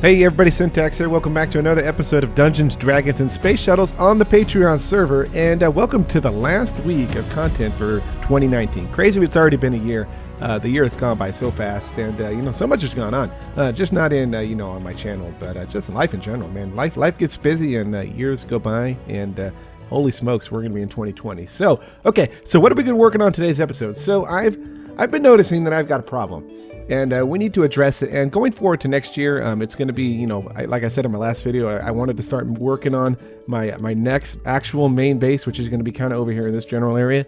Hey everybody, Syntax here. Welcome back to another episode of Dungeons, Dragons, and Space Shuttles on the Patreon server, and welcome to the last week of content for 2019. Crazy, it's already been a year. The year has gone by so fast, and so much has gone on. Just not in on my channel, but just life in general, man. Life gets busy, and years go by, and holy smokes, we're gonna be in 2020. So what are we gonna be working on today's episode? So I've been noticing that I've got a problem. And we need to address it. And going forward to next year, it's going to be, like I said in my last video, I wanted to start working on my next actual main base, which is going to be kind of over here in this general area.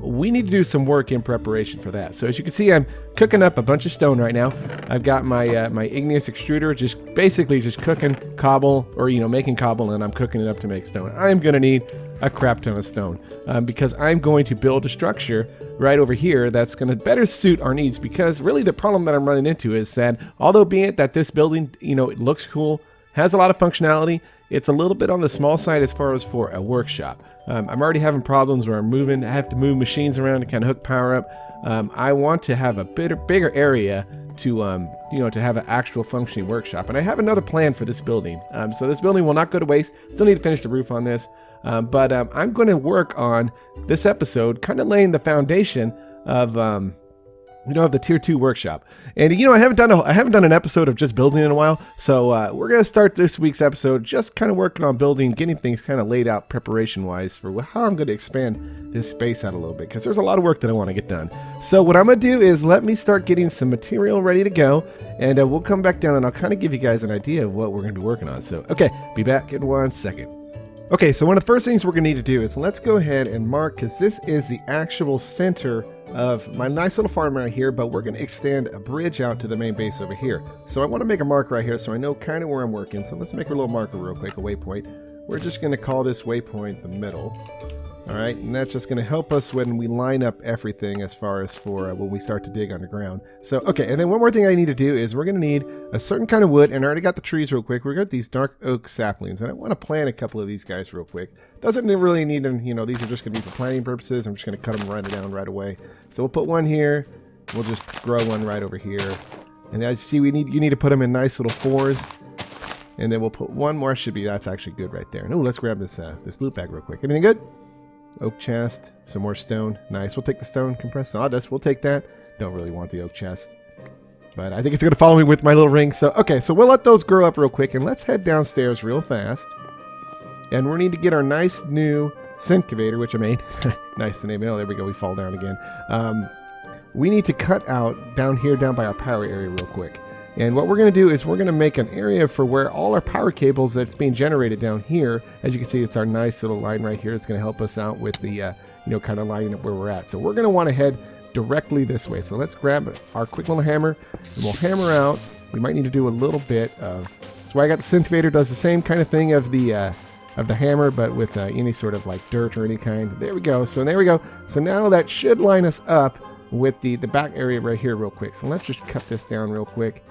We need to do some work in preparation for that. So as you can see, I'm cooking up a bunch of stone right now. I've got my my igneous extruder, basically just cooking cobble, or making cobble, and I'm cooking it up to make stone. I'm going to need a crap ton of stone because I'm going to build a structure right over here that's going to better suit our needs, because really the problem that I'm running into is that although be it that this building it looks cool, has a lot of functionality, it's a little bit on the small side as far as for a workshop. I'm already having problems where I have to move machines around to kind of hook power up. I want to have a bigger area to to have an actual functioning workshop, and I have another plan for this building. So this building will not go to waste. Still need to finish the roof on this. But I'm going to work on this episode, kind of laying the foundation of, of the Tier 2 workshop. And I haven't done an episode of just building in a while, so we're going to start this week's episode just kind of working on building, getting things kind of laid out preparation-wise for how I'm going to expand this space out a little bit, because there's a lot of work that I want to get done. So what I'm going to do is let me start getting some material ready to go, and we'll come back down and I'll kind of give you guys an idea of what we're going to be working on. So, okay, be back in 1 second. Okay, so one of the first things we're going to need to do is let's go ahead and mark, because this is the actual center of my nice little farm right here, but we're going to extend a bridge out to the main base over here. So I want to make a mark right here so I know kind of where I'm working. So let's make a little marker real quick, a waypoint. We're just going to call this waypoint the middle. All right, and that's just going to help us when we line up everything as far as for when we start to dig underground. So, okay, and then one more thing I need to do is we're going to need a certain kind of wood, and I already got the trees real quick. We've got these dark oak saplings, and I want to plant a couple of these guys real quick. Doesn't really need them, these are just going to be for planting purposes. I'm just going to cut them down right away. So we'll put one here. We'll just grow one right over here. And as you see, you need to put them in nice little fours. And then we'll put one more. That's actually good right there. And let's grab this loot bag real quick. Anything good? Oak chest, some more stone. Nice. We'll take the stone, compressed sawdust. We'll take that. Don't really want the oak chest, but I think it's going to follow me with my little ring. So, okay, so we'll let those grow up real quick, and let's head downstairs real fast. And we need to get our nice new syncavator, which I made. Nice to name it. Oh, there we go. We fall down again. We need to cut out down by our power area real quick. And what we're going to do is we're going to make an area for where all our power cables that's being generated down here. As you can see, it's our nice little line right here. It's going to help us out with the, kind of lining up where we're at. So we're going to want to head directly this way. So let's grab our quick little hammer, and we'll hammer out. We might need to do a little bit of, so I got the syncavator, does the same kind of thing of the hammer, but with any sort of like dirt or any kind. There we go. So there we go. So now that should line us up with the back area right here real quick. So let's just cut this down real quick.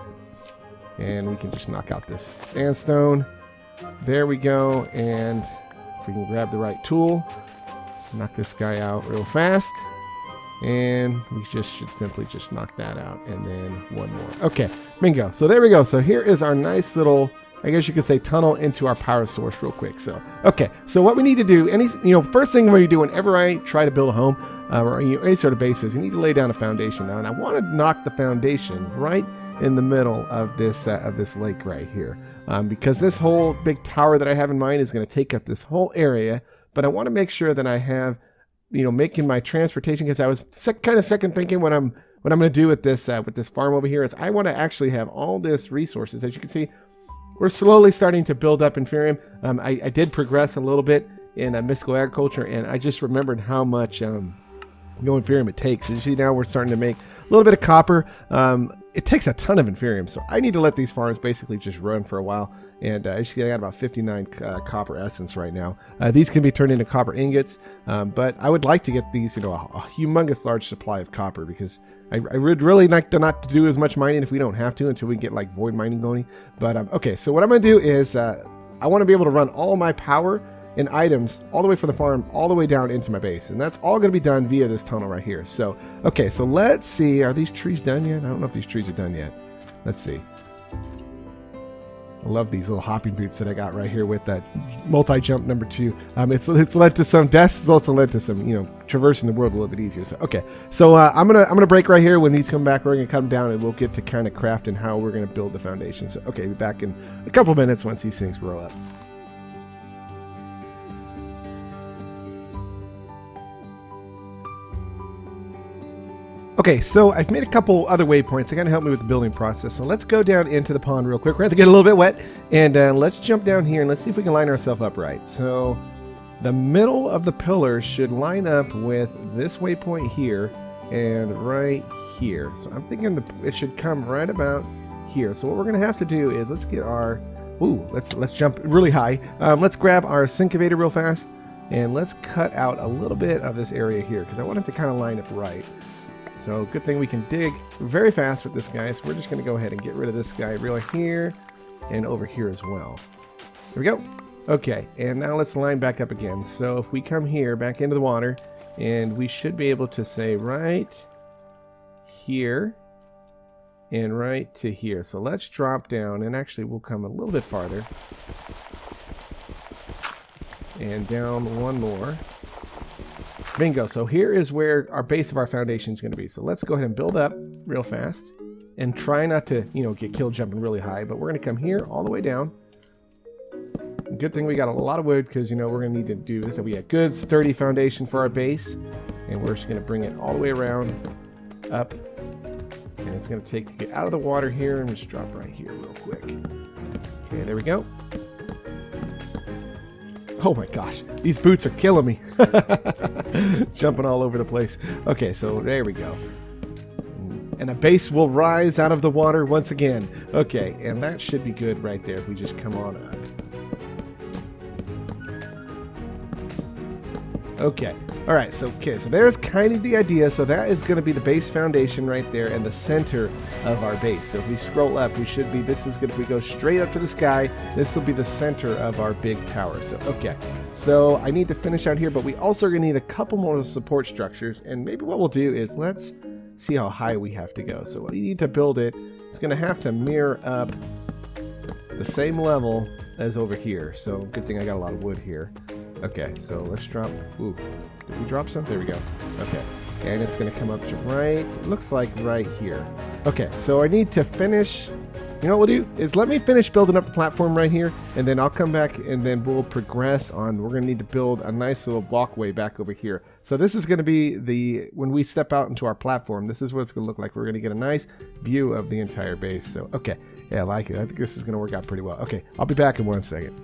And we can just knock out this sandstone. There we go. And if we can grab the right tool, knock this guy out real fast. And we should simply just knock that out. And then one more. Okay, bingo. So there we go. So here is our nice little, I guess you could say, tunnel into our power source real quick. So, okay. So what we need to do, first thing when you do whenever I try to build a home or any sort of bases, you need to lay down a foundation now. And I want to knock the foundation right in the middle of this lake right here, because this whole big tower that I have in mind is going to take up this whole area. But I want to make sure that I have, making my transportation, because I was kind of second thinking what I'm going to do with this farm over here is I want to actually have all this resources. As you can see, we're slowly starting to build up Inferium. I did progress a little bit in mystical agriculture, and I just remembered how much Inferium it takes. As you see, now we're starting to make a little bit of copper. It takes a ton of Inferium, so I need to let these farms basically just run for a while. And as you see, I got about 59 copper essence right now. These can be turned into copper ingots, but I would like to get these, a humongous large supply of copper, because I would really like to not do as much mining if we don't have to until we get like void mining going. But okay, so what I'm going to do is I want to be able to run all my power and items all the way from the farm all the way down into my base, and that's all going to be done via this tunnel right here. So okay, so let's see, are these trees done yet? I don't know if these trees are done yet. Let's see. I love these little hopping boots that I got right here with that multi-jump number 2. It's led to some deaths. It's also led to some, traversing the world a little bit easier. So okay, so I'm gonna break right here. When these come back, we're gonna come down and we'll get to kind of crafting how we're gonna build the foundation. So okay, be back in a couple of minutes once these things grow up. Okay, so I've made a couple other waypoints. They're going to help me with the building process. So let's go down into the pond real quick. We're going to get a little bit wet. And let's jump down here and let's see if we can line ourselves up right. So the middle of the pillar should line up with this waypoint here and right here. So I'm thinking it should come right about here. So what we're going to have to do is let's get our... let's jump really high. Let's grab our syncavator real fast. And let's cut out a little bit of this area here because I want it to kind of line up right. So good thing we can dig very fast with this guy. So we're just going to go ahead and get rid of this guy right here and over here as well. There we go. Okay, and now let's line back up again. So if we come here back into the water, and we should be able to say right here and right to here. So let's drop down, and actually we'll come a little bit farther. And down one more. Bingo. So here is where our base of our foundation is going to be. So let's go ahead and build up real fast and try not to, get killed jumping really high. But we're going to come here all the way down. Good thing we got a lot of wood because, we're going to need to do this. So we have good sturdy foundation for our base. And we're just going to bring it all the way around up. And it's going to take to get out of the water here and just drop right here real quick. Okay, there we go. Oh my gosh, these boots are killing me. Jumping all over the place. Okay, so there we go. And a base will rise out of the water once again. Okay, and that should be good right there if we just come on up. Okay. All right, so there's kind of the idea. So that is going to be the base foundation right there and the center of our base. So if we scroll up, this is good. If we go straight up to the sky, this will be the center of our big tower. So, okay. So I need to finish out here, but we also are going to need a couple more support structures. And maybe what we'll do is let's see how high we have to go. So we need to build it. It's going to have to mirror up the same level as over here. So good thing I got a lot of wood here. Okay, so let's drop... Ooh, did we drop some? There we go. Okay, and it's going to come up to right... looks like right here. Okay, so I need to finish... You know what we'll do? Is let me finish building up the platform right here, and then I'll come back, and then we'll progress on... We're going to need to build a nice little walkway back over here. So this is going to be the... When we step out into our platform, this is what it's going to look like. We're going to get a nice view of the entire base. So, okay. Yeah, I like it. I think this is going to work out pretty well. Okay, I'll be back in 1 second.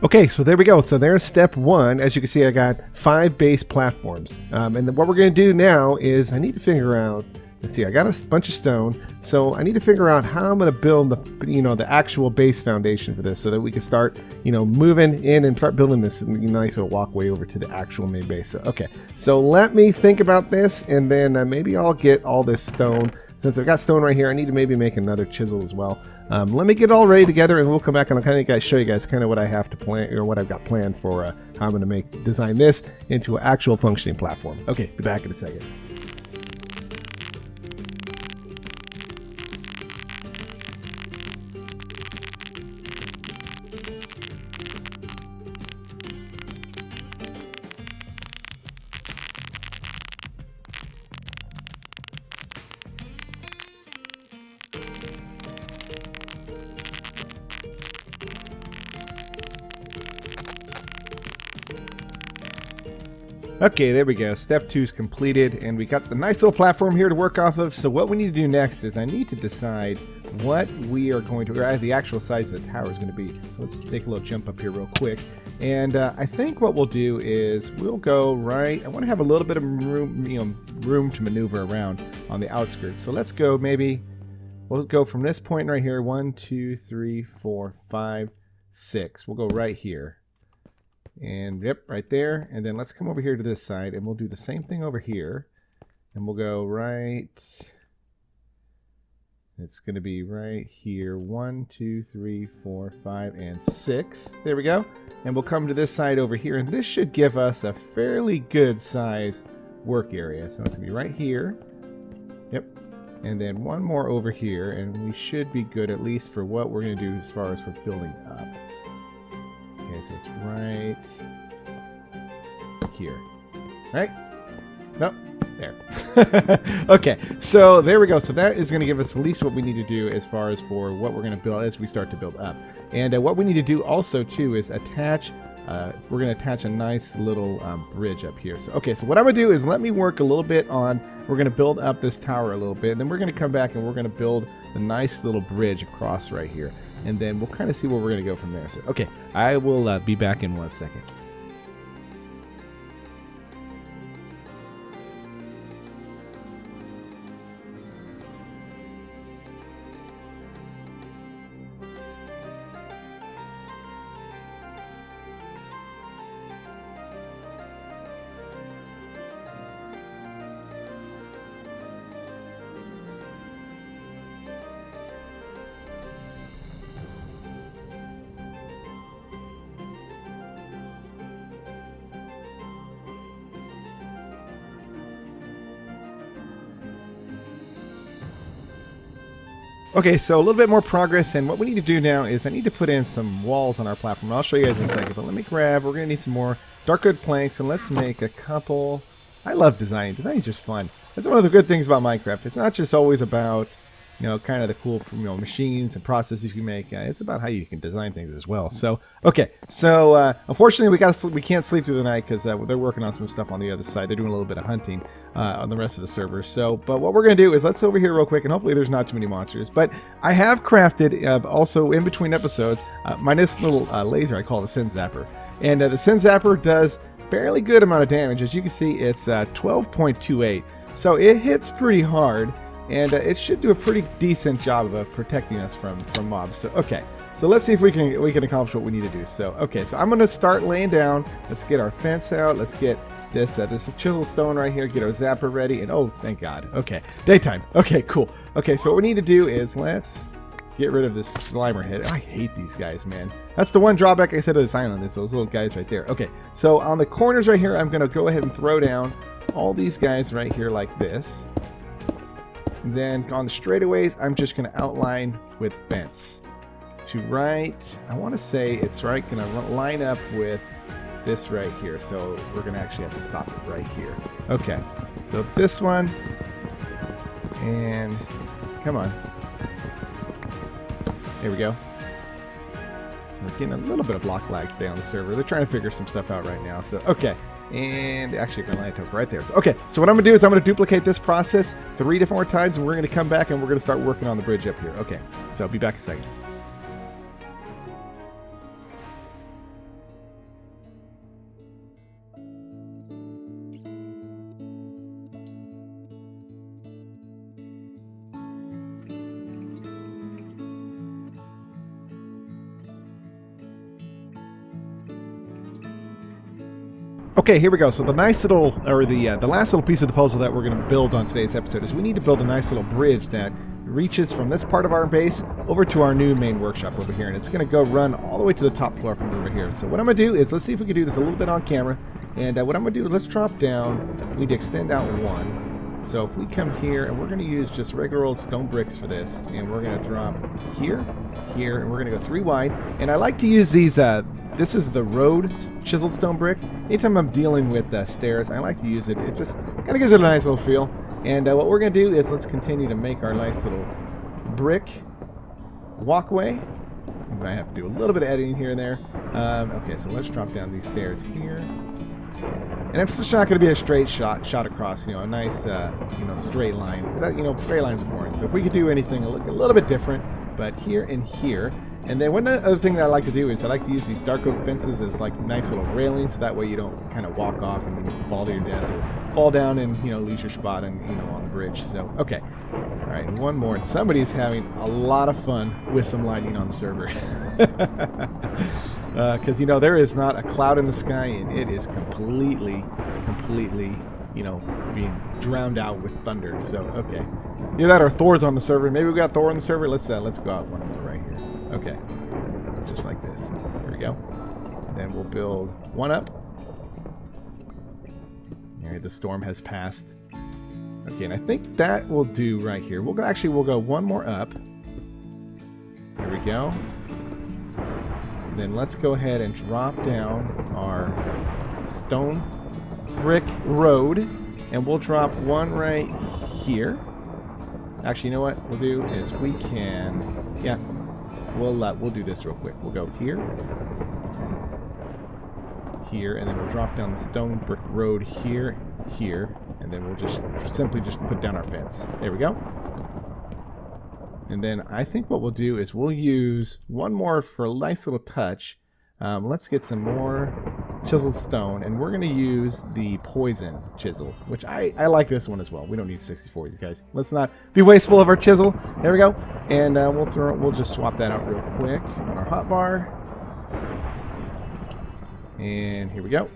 Okay, so there we go. So there's step 1. As you can see, I got 5 base platforms. And then what we're going to do now is I need to figure out, let's see, I got a bunch of stone. So I need to figure out how I'm going to build the actual base foundation for this so that we can start, moving in and start building this nice little walkway over to the actual main base. So, okay, so let me think about this and then maybe I'll get all this stone. Since I've got stone right here, I need to maybe make another chisel as well. Let me get it all ready together, and we'll come back and I'll kind of show you guys kind of what I have to plan, or what I've got planned for how I'm going to design this into an actual functioning platform. Okay, be back in a second. Okay, there we go. Step 2 is completed, and we got the nice little platform here to work off of. So what we need to do next is I need to decide what we are going to, or the actual size of the tower is going to be. So let's take a little jump up here real quick. And I think what we'll do is we'll go right. I want to have a little bit of room, room to maneuver around on the outskirts. So let's go we'll go from this point right here. 1, 2, 3, 4, 5, 6. We'll go right here. And yep, right there. And then let's come over here to this side and we'll do the same thing over here. And we'll go right It's going to be right here. 1, 2, 3, 4, 5, and 6. There we go. And we'll come to this side over here, and this should give us a fairly good size work area. So it's going to be right here. Yep. And then one more over here, and we should be good at least for what we're going to do as far as for building up. Okay, so it's right here. Right? Nope. There. Okay, so there we go. So that is going to give us at least what we need to do as far as for what we're going to build as we start to build up. And what we need to do also too is attach. We're going to attach a nice little bridge up here. So okay, so what I'm going to do is let me work a little bit on. We're going to build up this tower a little bit, and then we're going to come back and we're going to build the nice little bridge across right here, and then we'll kind of see where we're going to go from there. So okay, I will be back in 1 second. Okay, so a little bit more progress, and what we need to do now is I need to put in some walls on our platform. I'll show you guys in a second, but let me grab, we're going to need some more dark wood planks, and let's make a couple. I love designing. Designing is just fun. That's one of the good things about Minecraft. It's not just always about, you know, kind of the cool, you know, machines and processes you make. It's about how you can design things as well. So, okay, so unfortunately we can't sleep through the night because they're working on some stuff on the other side. They're doing a little bit of hunting on the rest of the servers. So, but what we're going to do is let's over here real quick, and hopefully there's not too many monsters. But I have crafted also in between episodes my nice little laser. I call it a Sin Zapper, and the Sin Zapper does fairly good amount of damage. As you can see, it's 12.28, so it hits pretty hard. And it should do a pretty decent job of protecting us from mobs. So okay, so let's see if we can accomplish what we need to do. So okay, so I'm gonna start laying down. Let's get our fence out. Let's get this chisel stone right here. Get our zapper ready. And oh, thank God. Okay, daytime. Okay, cool. Okay, so what we need to do is let's get rid of this Slimer head. I hate these guys, man. That's the one drawback I said of this island is those little guys right there. Okay, so on the corners right here, I'm gonna go ahead and throw down all these guys right here like this. Then on the straightaways, I'm just going to outline with fence. To right, I want to say it's right going to line up with this right here. So we're going to actually have to stop it right here. Okay, so this one, and come on. There we go. We're getting a little bit of block lag today on the server. They're trying to figure some stuff out right now. So, okay. And actually, I'm going to land it right there. So, okay, so what I'm going to do is I'm going to duplicate this process 3 different more times, and we're going to come back and we're going to start working on the bridge up here. Okay, so I'll be back in a second. Okay, here we go. So the nice little, or the last little piece of the puzzle that we're going to build on today's episode is we need to build a nice little bridge that reaches from this part of our base over to our new main workshop over here, and it's going to go run all the way to the top floor from over here. So what I'm going to do is, let's see if we can do this a little bit on camera, and what I'm going to do is let's drop down. We need to extend out 1. So if we come here, and we're going to use just regular old stone bricks for this, and we're going to drop here, here, and we're going to go 3 wide. And I like to use these, this is the road chiseled stone brick. Anytime I'm dealing with stairs, I like to use it. It just kind of gives it a nice little feel. And what we're going to do is let's continue to make our nice little brick walkway. I might have to do a little bit of editing here and there. Okay, so let's drop down these stairs here. And it's just not going to be a straight shot across, you know, a nice, you know, straight line. Because that, you know, straight lines are boring. So if we could do anything a little bit different, but here and here. And then one other thing that I like to do is I like to use these dark oak fences as like nice little railings, so that way you don't kind of walk off and you fall to your death or fall down and, you know, lose your spot and, you know, on the bridge. So okay, all right, and one more. And somebody's having a lot of fun with some lightning on the server, because you know there is not a cloud in the sky and it is completely, you know, being drowned out with thunder. So okay, Either that or Thor's on the server. Maybe we got Thor on the server. Let's go out one more right here. Okay. Just like this. There we go. And then we'll build one up. Alright, the storm has passed. Okay, and I think that will do right here. We'll go one more up. There we go. And then let's go ahead and drop down our stone brick road. And we'll drop one right here. Actually, you know what we'll do is we can, yeah, we'll do this real quick. We'll go here, here, and then we'll drop down the stone brick road here, here, and then we'll just simply put down our fence. There we go. And then I think what we'll do is we'll use one more for a nice little touch. Let's get some more chiseled stone, and we're going to use the poison chisel, which I like this one as well. We don't need 64, these guys. Let's not be wasteful of our chisel. There we go. And we'll just swap that out real quick on our hotbar. And here we go.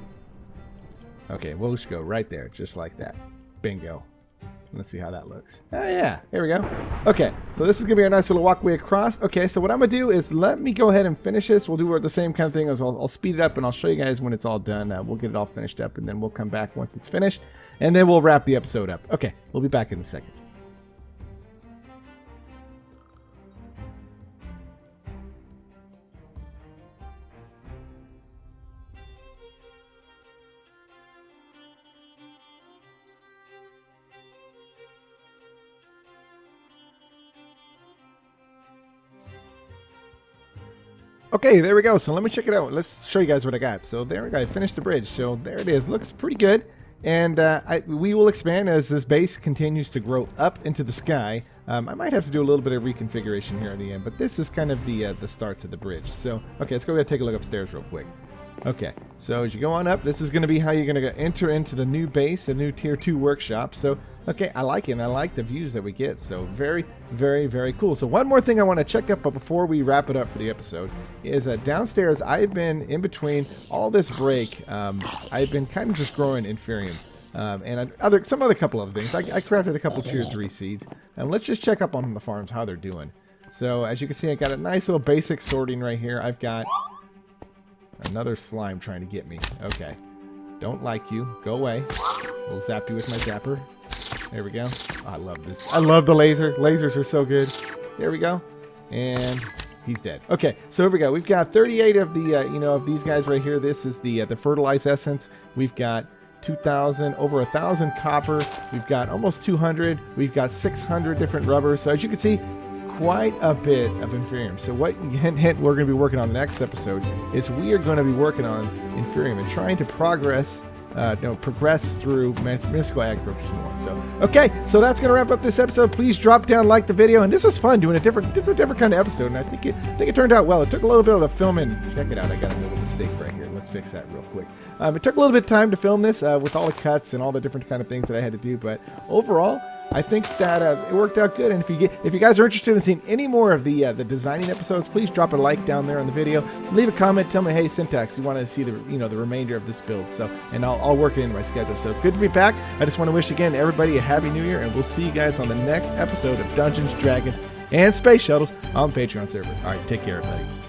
Okay, we'll just go right there, just like that. Bingo. Let's see how that looks. Oh, yeah. Here we go. Okay, so this is going to be our nice little walkway across. Okay, so what I'm going to do is let me go ahead and finish this. We'll do the same kind of thing. As I'll speed it up, and I'll show you guys when it's all done. We'll get it all finished up, and then we'll come back once it's finished, and then we'll wrap the episode up. Okay, we'll be back in a second. Okay, there we go. So let me check it out. Let's show you guys what I got. So there we go. I finished the bridge. So there it is. Looks pretty good. And we will expand as this base continues to grow up into the sky. I might have to do a little bit of reconfiguration here in the end, but this is kind of the starts of the bridge. So, okay, let's go ahead and take a look upstairs real quick. Okay, so as you go on up, this is going to be how you're going to enter into the new base, a new Tier 2 workshop. So, okay, I like it, and I like the views that we get. So, very, very, very cool. So, one more thing I want to check up before we wrap it up for the episode is downstairs, I've been in between all this break. I've been kind of just growing Inferium. And some other couple other things. I crafted a couple Tier 3 seeds. And let's just check up on the farms, how they're doing. So, as you can see, I got a nice little basic sorting right here. I've got another slime trying to get me. Okay. Don't like you. Go away. We'll zap you with my zapper. There we go. Oh, I love this. I love the laser. Lasers are so good. There we go. And he's dead. Okay, so here we go. We've got 38 of the, of these guys right here. This is the fertilized essence. We've got 2,000, over 1,000 copper. We've got almost 200. We've got 600 different rubbers. So as you can see, quite a bit of Inferium. So what hint we're going to be working on the next episode is we are going to be working on Inferium and trying to progress through mystical agriculture more. So okay, so that's going to wrap up this episode. Please drop down, like the video, and this was fun doing a different kind of episode, and I think it turned out well. It took a little bit of the filming. Check it out, I got a little mistake right here. Let's fix that real quick. It took a little bit of time to film this with all the cuts and all the different kind of things that I had to do, but overall, I think that it worked out good. And if you guys are interested in seeing any more of the designing episodes, please drop a like down there on the video. Leave a comment. Tell me, hey, Syntax, you want to see the remainder of this build. So, and I'll work it into my schedule. So good to be back. I just want to wish again everybody a happy New Year, and we'll see you guys on the next episode of Dungeons, Dragons, and Space Shuttles on the Patreon server. All right, take care, everybody.